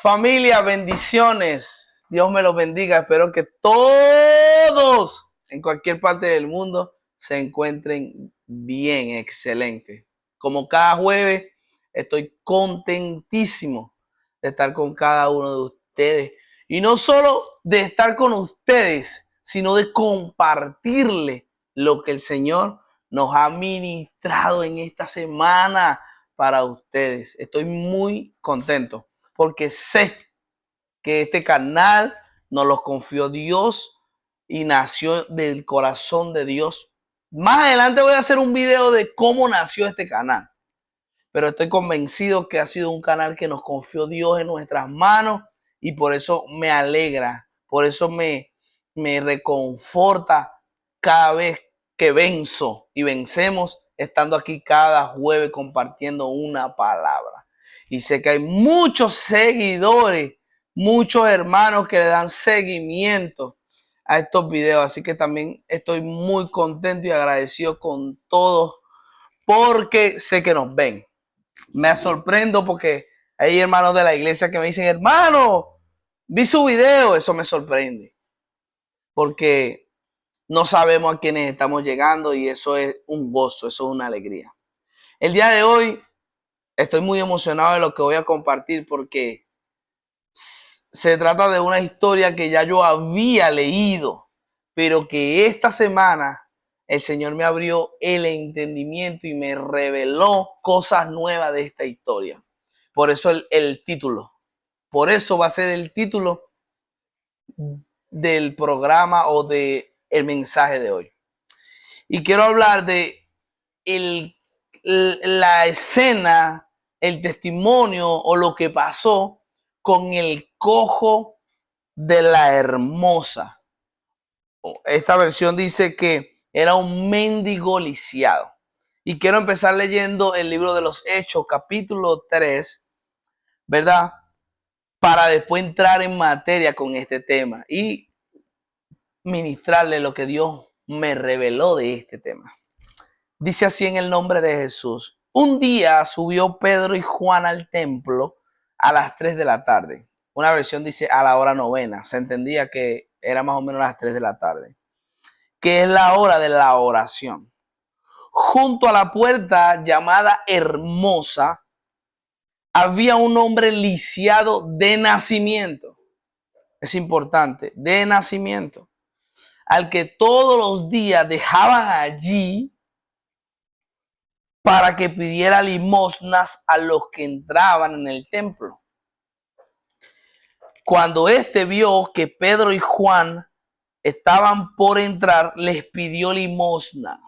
Familia, bendiciones. Dios me los bendiga. Espero que todos en cualquier parte del mundo se encuentren bien, excelente. Como cada jueves, estoy contentísimo de estar con cada uno de ustedes. Y no solo de estar con ustedes, sino de compartirle lo que el Señor nos ha ministrado en esta semana para ustedes. Estoy muy contento porque sé que este canal nos lo confió Dios y nació del corazón de Dios. Más adelante voy a hacer un video de cómo nació este canal, pero estoy convencido que ha sido un canal que nos confió Dios en nuestras manos y por eso me alegra, por eso me reconforta cada vez que venzo y vencemos estando aquí cada jueves compartiendo una palabra. Y sé que hay muchos seguidores, muchos hermanos que le dan seguimiento a estos videos, así que también estoy muy contento y agradecido con todos porque sé que nos ven. Me sorprendo porque hay hermanos de la iglesia que me dicen, hermano, vi su video. Eso me sorprende porque no sabemos a quiénes estamos llegando y eso es un gozo, eso es una alegría. El día de hoy estoy muy emocionado de lo que voy a compartir porque se trata de una historia que ya yo había leído, pero que esta semana el Señor me abrió el entendimiento y me reveló cosas nuevas de esta historia. Por eso el título. Por eso va a ser el título del programa o de el mensaje de hoy. Y quiero hablar de la escena, el testimonio o lo que pasó con el cojo de la hermosa. Esta versión dice que era un mendigo lisiado. Y quiero empezar leyendo el libro de los Hechos, capítulo 3, ¿verdad? Para después entrar en materia con este tema y ministrarle lo que Dios me reveló de este tema. Dice así en el nombre de Jesús. Un día subió Pedro y Juan al templo a las 3 de la tarde. Una versión dice a la hora novena. Se entendía que era más o menos las 3 de la tarde, que es la hora de la oración. Junto a la puerta llamada Hermosa había un hombre lisiado de nacimiento. Es importante, de nacimiento, al que todos los días dejaban allí para que pidiera limosnas a los que entraban en el templo. Cuando éste vio que Pedro y Juan estaban por entrar, les pidió limosna.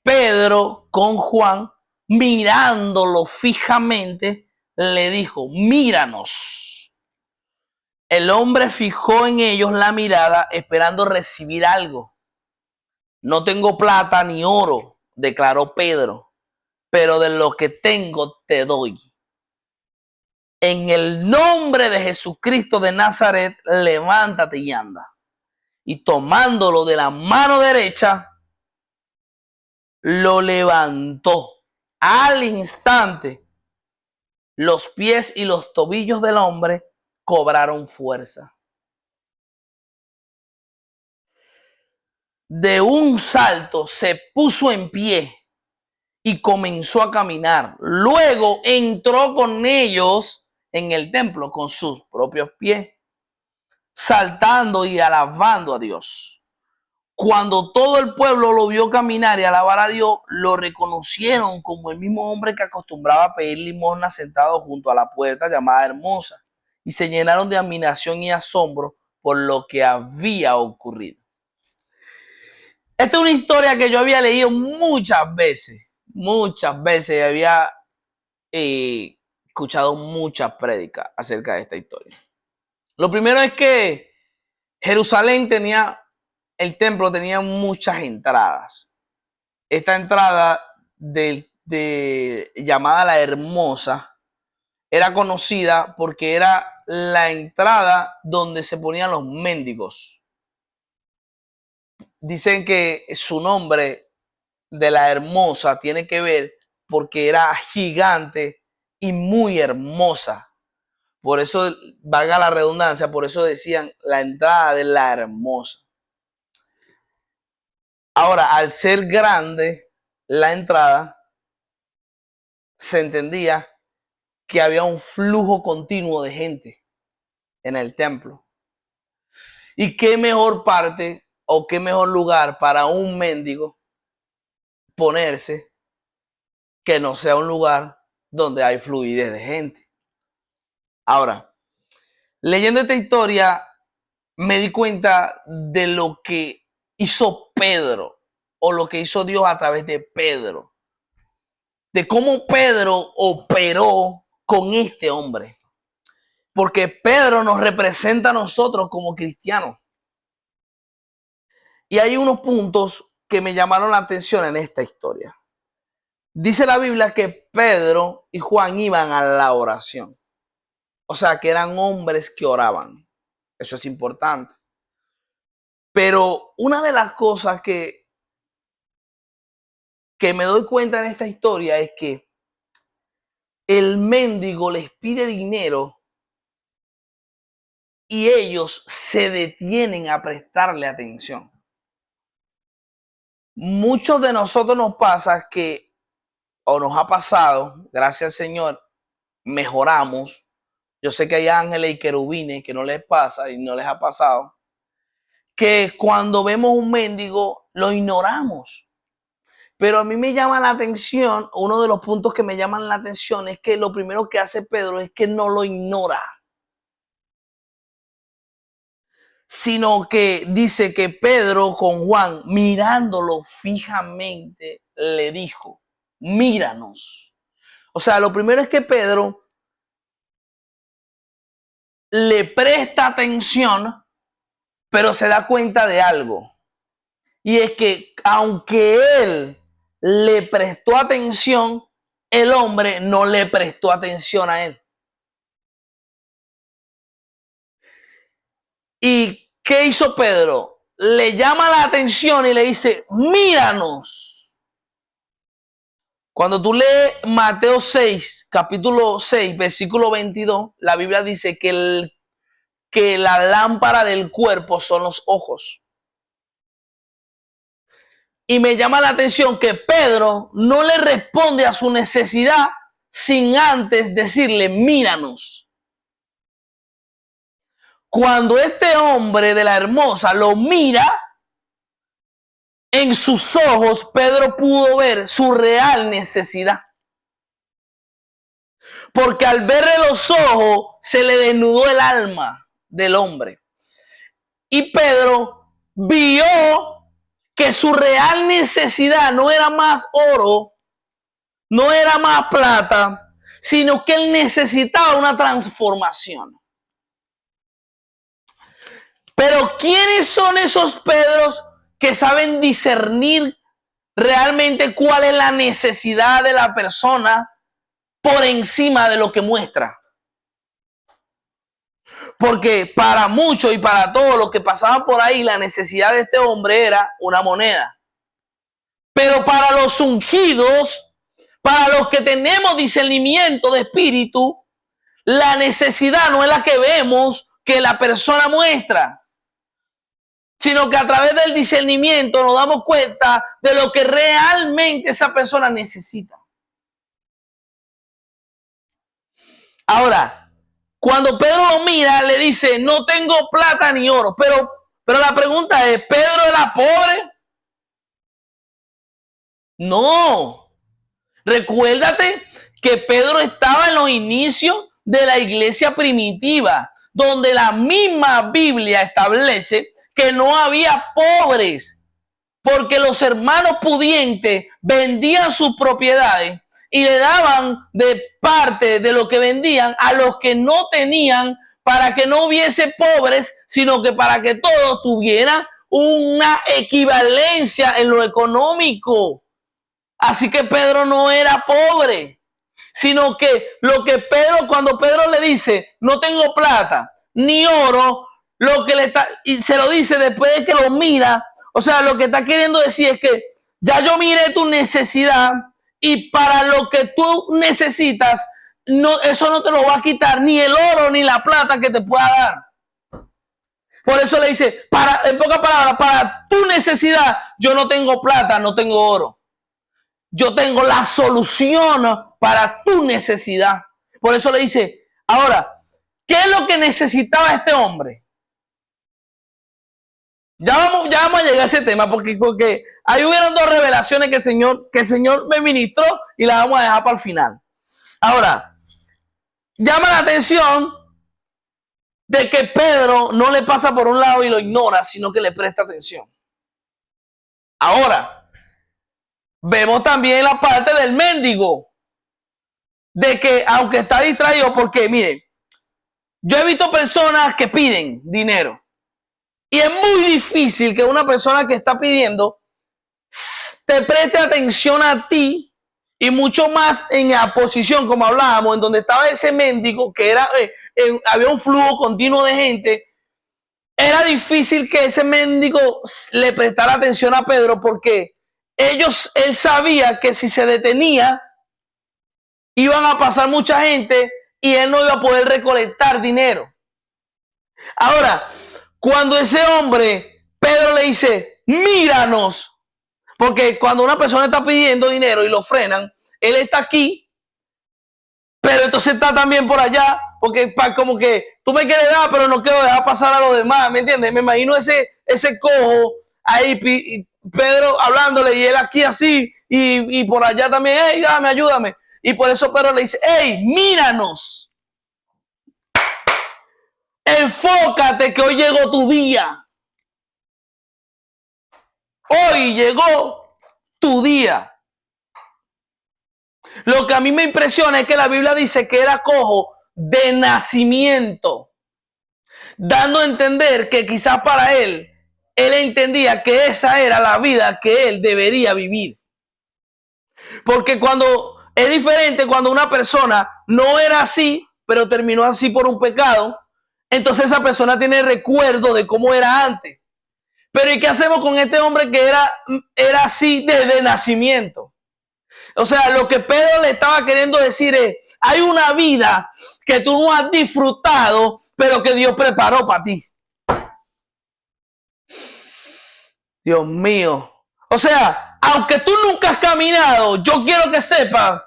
Pedro con Juan, mirándolo fijamente, le dijo, míranos. El hombre fijó en ellos la mirada esperando recibir algo. No tengo plata ni oro, declaró Pedro, pero de lo que tengo te doy. En el nombre de Jesucristo de Nazaret, levántate y anda. Y tomándolo de la mano derecha, lo levantó. Al instante, los pies y los tobillos del hombre cobraron fuerza. De un salto se puso en pie y comenzó a caminar. Luego entró con ellos en el templo con sus propios pies, saltando y alabando a Dios. Cuando todo el pueblo lo vio caminar y alabar a Dios, lo reconocieron como el mismo hombre que acostumbraba a pedir limosna sentado junto a la puerta llamada Hermosa, y se llenaron de admiración y asombro por lo que había ocurrido. Esta es una historia que yo había leído muchas veces, y había escuchado muchas prédicas acerca de esta historia. Lo primero es que Jerusalén el templo tenía muchas entradas. Esta entrada llamada la Hermosa era conocida porque era la entrada donde se ponían los mendigos. Dicen que su nombre de la Hermosa tiene que ver porque era gigante y muy hermosa. Por eso, valga la redundancia, por eso decían la entrada de la hermosa. Ahora, al ser grande la entrada, se entendía que había un flujo continuo de gente en el templo. ¿Y qué mejor parte o qué mejor lugar para un mendigo ponerse que no sea un lugar donde hay fluidez de gente? Ahora, leyendo esta historia, me di cuenta de lo que hizo Pedro o lo que hizo Dios a través de Pedro, de cómo Pedro operó con este hombre, porque Pedro nos representa a nosotros como cristianos. Y hay unos puntos que me llamaron la atención en esta historia. Dice la Biblia que Pedro y Juan iban a la oración, o sea que eran hombres que oraban. Eso es importante. Pero una de las cosas que me doy cuenta en esta historia es que el mendigo les pide dinero y ellos se detienen a prestarle atención. Muchos de nosotros nos pasa que, o nos ha pasado, gracias al Señor, mejoramos. Yo sé que hay ángeles y querubines que no les pasa y no les ha pasado, que cuando vemos un mendigo lo ignoramos. Pero a mí me llama la atención, uno de los puntos que me llaman la atención es que lo primero que hace Pedro es que no lo ignora, sino que dice que Pedro con Juan, mirándolo fijamente, le dijo, míranos. O sea, lo primero es que Pedro le presta atención, pero se da cuenta de algo. Y es que aunque él le prestó atención, el hombre no le prestó atención a él. ¿Y qué hizo Pedro? Le llama la atención y le dice, míranos. Cuando tú lees Mateo 6, capítulo 6, versículo 22, la Biblia dice que la lámpara del cuerpo son los ojos. Y me llama la atención que Pedro no le responde a su necesidad sin antes decirle, míranos. Cuando este hombre de la hermosa lo mira, en sus ojos Pedro pudo ver su real necesidad. Porque al verle los ojos se le desnudó el alma del hombre. Y Pedro vio que su real necesidad no era más oro, no era más plata, sino que él necesitaba una transformación. Pero ¿quiénes son esos Pedros que saben discernir realmente cuál es la necesidad de la persona por encima de lo que muestra? Porque para muchos y para todos los que pasaban por ahí, la necesidad de este hombre era una moneda. Pero para los ungidos, para los que tenemos discernimiento de espíritu, la necesidad no es la que vemos que la persona muestra, sino que a través del discernimiento nos damos cuenta de lo que realmente esa persona necesita. Ahora, cuando Pedro lo mira, le dice, no tengo plata ni oro. Pero la pregunta es, ¿Pedro era pobre? No. Recuérdate que Pedro estaba en los inicios de la iglesia primitiva, donde la misma Biblia establece que no había pobres, porque los hermanos pudientes vendían sus propiedades y le daban de parte de lo que vendían a los que no tenían, para que no hubiese pobres, sino que para que todos tuvieran una equivalencia en lo económico. Así que Pedro no era pobre, sino que lo que Pedro, cuando Pedro le dice, no tengo plata ni oro, lo que le está, y se lo dice después de que lo mira, o sea, lo que está queriendo decir es que ya yo miré tu necesidad y para lo que tú necesitas, no, eso no te lo va a quitar ni el oro ni la plata que te pueda dar. Por eso le dice, en pocas palabras, para tu necesidad, yo no tengo plata, no tengo oro. Yo tengo la solución para tu necesidad. Por eso le dice, ahora, ¿qué es lo que necesitaba este hombre? Ya vamos a llegar a ese tema porque ahí hubieron dos revelaciones que el Señor me ministró y las vamos a dejar para el final. Ahora, llama la atención de que Pedro no le pasa por un lado y lo ignora, sino que le presta atención. Ahora, vemos también la parte del mendigo, de que aunque está distraído, porque miren, yo he visto personas que piden dinero y es muy difícil que una persona que está pidiendo te preste atención a ti, y mucho más en la posición como hablábamos, en donde estaba ese mendigo que era, había un flujo continuo de gente. Era difícil que ese mendigo le prestara atención a Pedro porque él sabía que si se detenía iban a pasar mucha gente y él no iba a poder recolectar dinero. Ahora, cuando ese hombre, Pedro le dice, míranos, porque cuando una persona está pidiendo dinero y lo frenan, él está aquí, pero entonces está también por allá, porque como que tú me quieres dar, pero no quiero dejar pasar a los demás, ¿me entiendes? Me imagino ese cojo ahí, Pedro hablándole y él aquí así, y por allá también, hey, dame, ayúdame. Y por eso Pedro le dice, hey, míranos. Enfócate que hoy llegó tu día. Hoy llegó tu día. Lo que a mí me impresiona es que la Biblia dice que era cojo de nacimiento, dando a entender que quizás para él entendía que esa era la vida que él debería vivir. Porque cuando es diferente, cuando una persona no era así, pero terminó así por un pecado, entonces esa persona tiene recuerdo de cómo era antes. Pero ¿y qué hacemos con este hombre que era así desde nacimiento? O sea, lo que Pedro le estaba queriendo decir es, hay una vida que tú no has disfrutado, pero que Dios preparó para ti. Dios mío. O sea, aunque tú nunca has caminado, yo quiero que sepas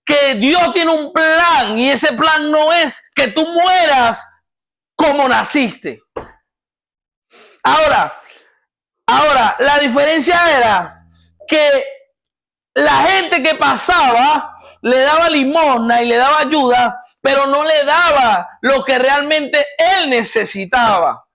que Dios tiene un plan y ese plan no es que tú mueras como naciste. Ahora, la diferencia era que la gente que pasaba le daba limosna y le daba ayuda, pero no le daba lo que realmente él necesitaba.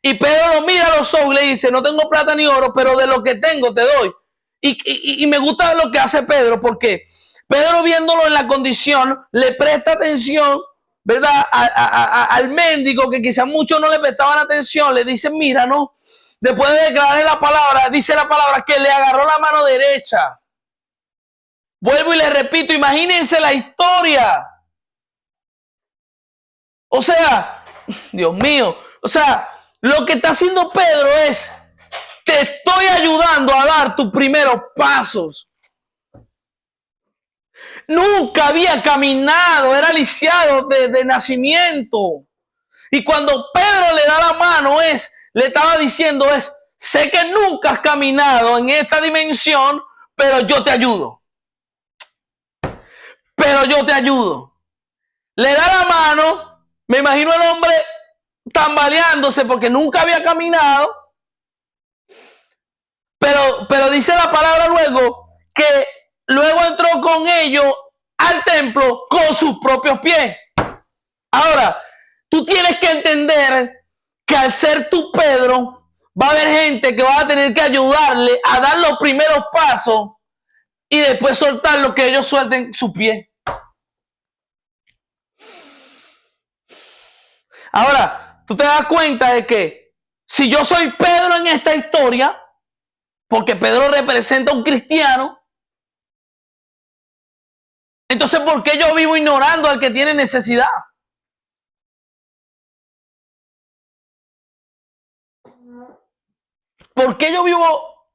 Y Pedro lo mira a los ojos y le dice, no tengo plata ni oro, pero de lo que tengo te doy. Y me gusta lo que hace Pedro, porque Pedro, viéndolo en la condición, le presta atención, ¿verdad? Al mendigo, que quizás muchos no le prestaban atención, le dice, mira, no. Después de declarar la palabra, dice la palabra que le agarró la mano derecha. Vuelvo y le repito, imagínense la historia. O sea, Dios mío, o sea, lo que está haciendo Pedro es, te estoy ayudando a dar tus primeros pasos. Nunca había caminado, era lisiado de nacimiento. Y cuando Pedro le da la mano, le estaba diciendo, sé que nunca has caminado en esta dimensión, pero yo te ayudo. Pero yo te ayudo. Le da la mano, me imagino el hombre tambaleándose porque nunca había caminado, pero dice la palabra luego que luego entró con ellos al templo con sus propios pies. Ahora, tú tienes que entender que al ser tú Pedro, va a haber gente que va a tener que ayudarle a dar los primeros pasos y después soltar lo que ellos suelten sus pies. Ahora, tú te das cuenta de que si yo soy Pedro en esta historia, porque Pedro representa a un cristiano, entonces ¿por qué yo vivo ignorando al que tiene necesidad? ¿Por qué yo vivo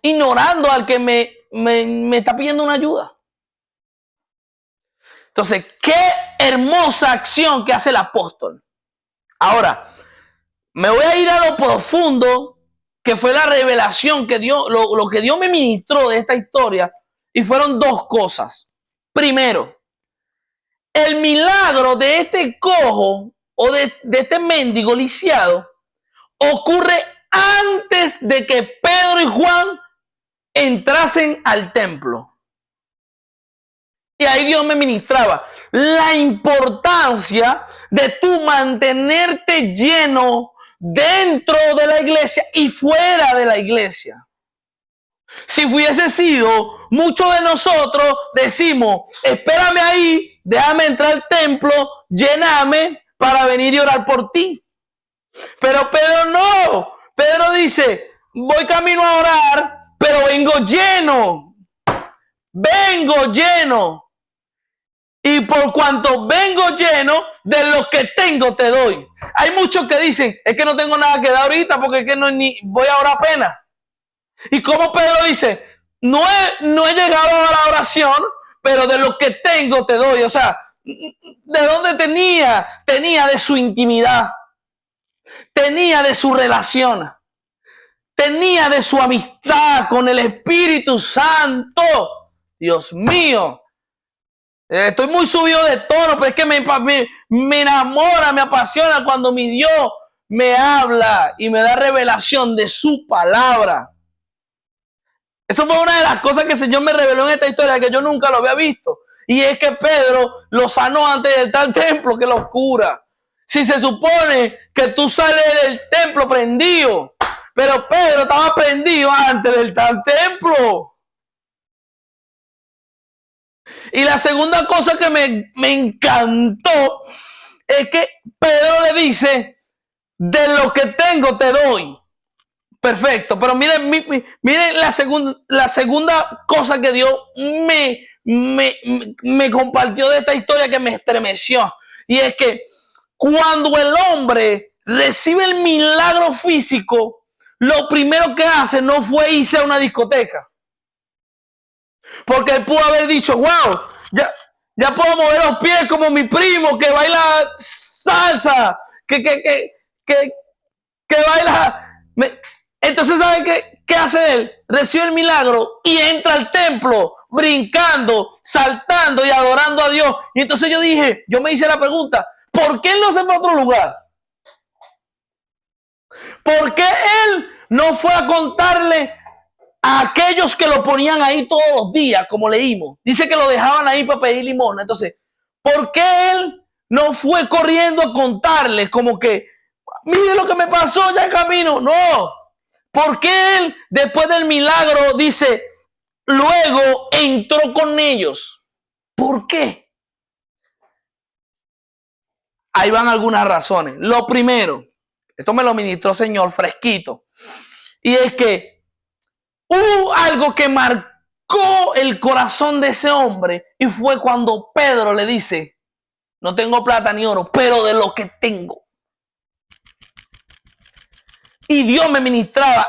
ignorando al que me está pidiendo una ayuda? Entonces, qué hermosa acción que hace el apóstol. Ahora, me voy a ir a lo profundo, que fue la revelación que Dios, lo que Dios me ministró de esta historia, y fueron dos cosas. Primero, el milagro de este cojo o de este mendigo lisiado ocurre antes de que Pedro y Juan entrasen al templo. Y ahí Dios me ministraba la importancia de tú mantenerte lleno dentro de la iglesia y fuera de la iglesia. Si hubiese sido, muchos de nosotros decimos, espérame ahí, déjame entrar al templo, lléname para venir y orar por ti. Pero Pedro no. Pedro dice, voy camino a orar, pero vengo lleno. Vengo lleno. Y por cuanto vengo lleno, de lo que tengo te doy. Hay muchos que dicen, es que no tengo nada que dar ahorita porque es que no, ni voy a orar apenas. Y como Pedro dice, no he llegado a la oración, pero de lo que tengo te doy. O sea, ¿de dónde tenía? Tenía de su intimidad. Tenía de su relación. Tenía de su amistad con el Espíritu Santo. Dios mío. Estoy muy subido de tono, pero es que me enamora, me apasiona cuando mi Dios me habla y me da revelación de su palabra. Eso fue una de las cosas que el Señor me reveló en esta historia que yo nunca lo había visto. Y es que Pedro lo sanó antes del tal templo. ¡Qué locura! Si se supone que tú sales del templo prendido, pero Pedro estaba prendido antes del tal templo. Y la segunda cosa que me encantó es que Pedro le dice, de lo que tengo te doy. Perfecto, pero miren la segunda cosa que Dios me compartió de esta historia que me estremeció. Y es que cuando el hombre recibe el milagro físico, lo primero que hace no fue irse a una discoteca. Porque él pudo haber dicho, wow, ya puedo mover los pies como mi primo que baila salsa, que baila. Entonces, ¿saben qué hace él? Recibe el milagro y entra al templo brincando, saltando y adorando a Dios. Y entonces yo me hice la pregunta, ¿por qué él no se fue a otro lugar? ¿Por qué él no fue a contarle a aquellos que lo ponían ahí todos los días, como leímos? Dice que lo dejaban ahí para pedir limosna. Entonces, ¿por qué él no fue corriendo a contarles como que, mire lo que me pasó ya en camino? No. ¿Por qué él, después del milagro, dice, luego entró con ellos? ¿Por qué? Ahí van algunas razones. Lo primero, esto me lo ministró Señor fresquito, y es que hubo algo que marcó el corazón de ese hombre, y fue cuando Pedro le dice, no tengo plata ni oro, pero de lo que tengo. Y Dios me ministraba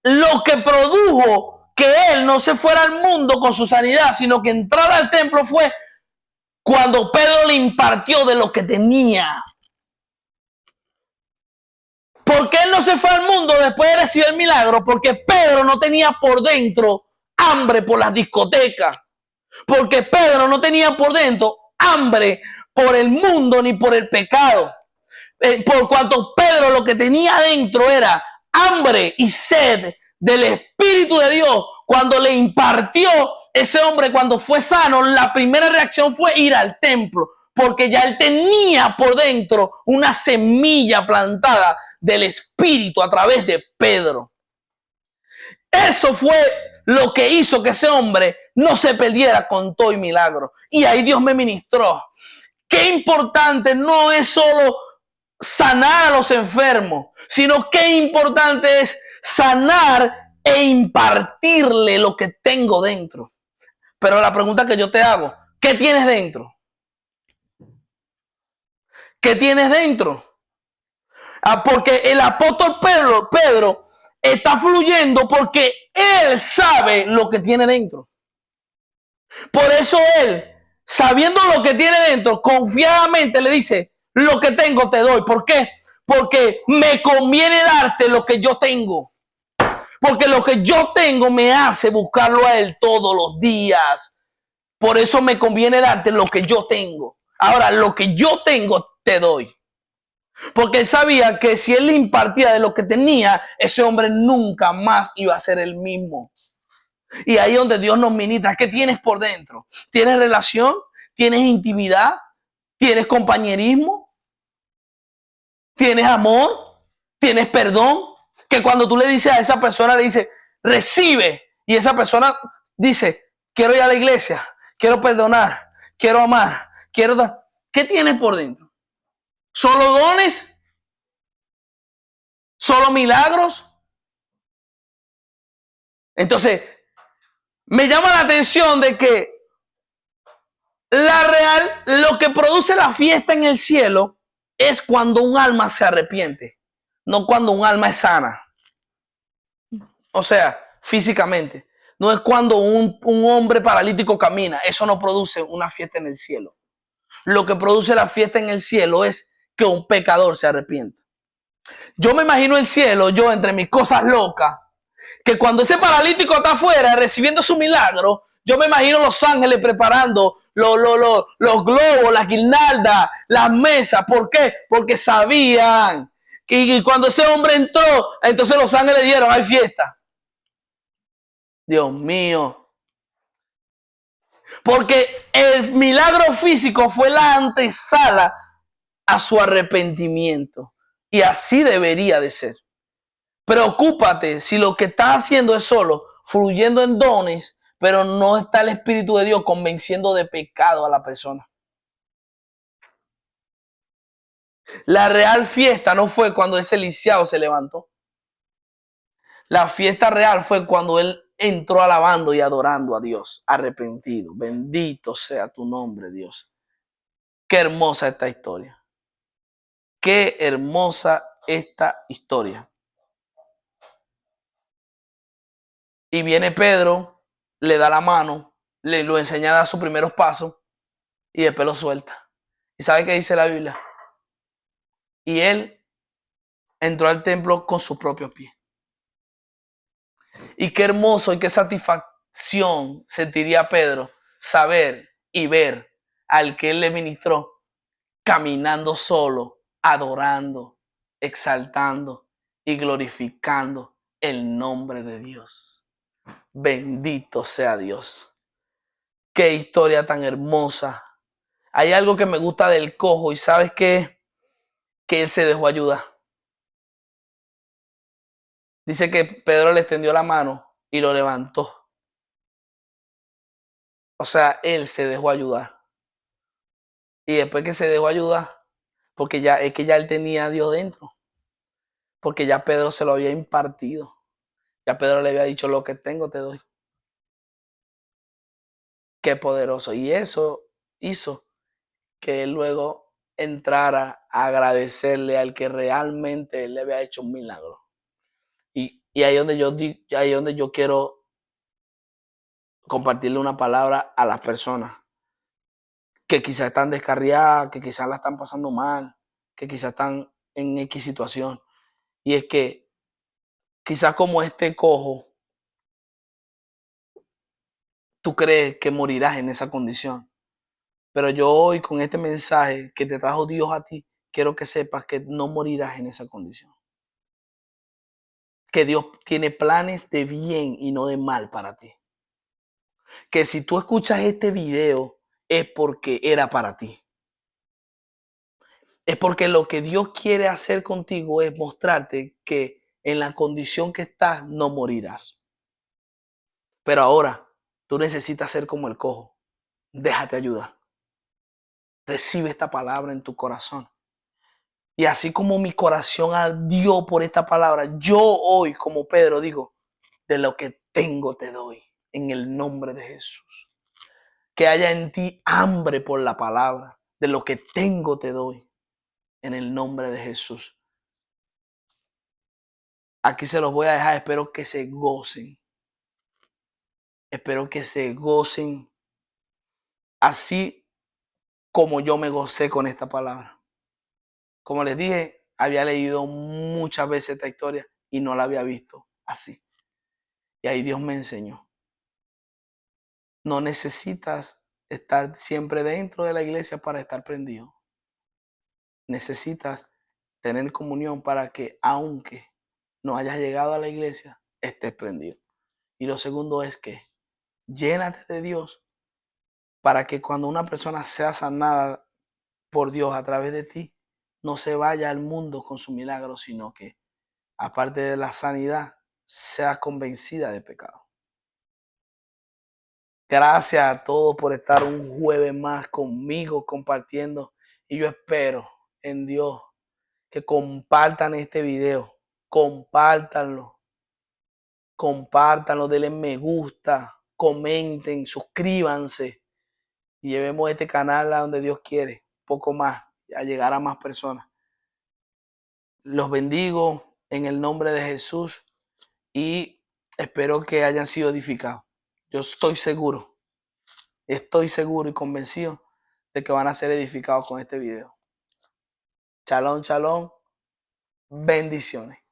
lo que produjo que él no se fuera al mundo con su sanidad, sino que entrara al templo fue cuando Pedro le impartió de lo que tenía. ¿Por qué él no se fue al mundo después de recibir el milagro? Porque Pedro no tenía por dentro hambre por las discotecas. Porque Pedro no tenía por dentro hambre por el mundo ni por el pecado. Por cuanto Pedro lo que tenía adentro era hambre y sed del Espíritu de Dios. Cuando le impartió ese hombre, cuando fue sano, la primera reacción fue ir al templo, porque ya él tenía por dentro una semilla plantada del Espíritu a través de Pedro. Eso fue lo que hizo que ese hombre no se perdiera con todo y milagro. Y ahí Dios me ministró. Qué importante no es solo sanar a los enfermos, sino qué importante es sanar e impartirle lo que tengo dentro. Pero la pregunta que yo te hago, ¿qué tienes dentro? ¿Qué tienes dentro? Porque el apóstol Pedro está fluyendo porque él sabe lo que tiene dentro. Por eso él sabiendo lo que tiene dentro, confiadamente le dice, lo que tengo te doy. ¿Por qué? Porque me conviene darte lo que yo tengo. Porque lo que yo tengo me hace buscarlo a Él todos los días. Por eso me conviene darte lo que yo tengo. Ahora, lo que yo tengo te doy. Porque él sabía que si él le impartía de lo que tenía, ese hombre nunca más iba a ser el mismo. Y ahí es donde Dios nos ministra. ¿Qué tienes por dentro? ¿Tienes relación? ¿Tienes intimidad? ¿Tienes compañerismo? ¿Tienes amor? ¿Tienes perdón? Que cuando tú le dices a esa persona, le dices, recibe. Y esa persona dice, quiero ir a la iglesia, quiero perdonar, quiero amar, quiero dar. ¿Qué tienes por dentro? ¿Solo dones? ¿Solo milagros? Entonces, me llama la atención de que lo que produce la fiesta en el cielo es cuando un alma se arrepiente, no cuando un alma es sana. O sea, físicamente. No es cuando un hombre paralítico camina. Eso no produce una fiesta en el cielo. Lo que produce la fiesta en el cielo es que un pecador se arrepienta. Yo me imagino el cielo, yo entre mis cosas locas, que cuando ese paralítico está afuera recibiendo su milagro, yo me imagino los ángeles preparando los globos, las guirnaldas, las mesas. ¿Por qué? Porque sabían que cuando ese hombre entró, entonces los ángeles dijeron, hay fiesta. Dios mío. Porque el milagro físico fue la antesala a su arrepentimiento. Y así debería de ser. Preocúpate si lo que estás haciendo es solo fluyendo en dones, pero no está el Espíritu de Dios convenciendo de pecado a la persona. La real fiesta no fue cuando ese lisiado se levantó. La fiesta real fue cuando él entró alabando y adorando a Dios, arrepentido. Bendito sea tu nombre, Dios. Qué hermosa esta historia. Qué hermosa esta historia. Y viene Pedro, le da la mano, le lo enseña a dar sus primeros pasos y después lo suelta. ¿Y sabe qué dice la Biblia? Y él entró al templo con sus propios pies. Y qué hermoso y qué satisfacción sentiría Pedro saber y ver al que él le ministró caminando solo, adorando, exaltando y glorificando el nombre de Dios. Bendito sea Dios. Qué historia tan hermosa. Hay algo que me gusta del cojo y ¿sabes qué? Que él se dejó ayudar. Dice que Pedro le extendió la mano y lo levantó. O sea, él se dejó ayudar. Y después que se dejó ayudar, porque ya es que ya él tenía a Dios dentro. Porque ya Pedro se lo había impartido. Ya Pedro le había dicho, lo que tengo te doy. Qué poderoso. Y eso hizo que él luego entrara a agradecerle al que realmente le había hecho un milagro. Y ahí es donde yo quiero compartirle una palabra a las personas que quizás están descarriadas, que quizás la están pasando mal, que quizás están en X situación. Y es que quizás como este cojo, tú crees que morirás en esa condición. Pero yo hoy con este mensaje que te trajo Dios a ti, quiero que sepas que no morirás en esa condición. Que Dios tiene planes de bien y no de mal para ti. Que si tú escuchas este video es porque era para ti. Es porque lo que Dios quiere hacer contigo es mostrarte que en la condición que estás no morirás. Pero ahora tú necesitas ser como el cojo. Déjate ayudar. Recibe esta palabra en tu corazón. Y así como mi corazón ardió por esta palabra, yo hoy como Pedro digo, de lo que tengo te doy en el nombre de Jesús. Que haya en ti hambre por la palabra. De lo que tengo te doy en el nombre de Jesús. Aquí se los voy a dejar. Espero que se gocen. Espero que se gocen así como yo me gocé con esta palabra. Como les dije, había leído muchas veces esta historia y no la había visto así. Y ahí Dios me enseñó. No necesitas estar siempre dentro de la iglesia para estar prendido. Necesitas tener comunión para que, aunque no hayas llegado a la iglesia, estés prendido. Y lo segundo es que llénate de Dios para que cuando una persona sea sanada por Dios a través de ti, no se vaya al mundo con su milagro, sino que, aparte de la sanidad, sea convencida de pecado. Gracias a todos por estar un jueves más conmigo compartiendo. Y yo espero en Dios que compartan este video. Compártanlo. Compártanlo, denle me gusta, comenten, suscríbanse. Y llevemos este canal a donde Dios quiere. Poco más, a llegar a más personas. Los bendigo en el nombre de Jesús y espero que hayan sido edificados. Yo estoy seguro y convencido de que van a ser edificados con este video. Shalom, shalom, bendiciones.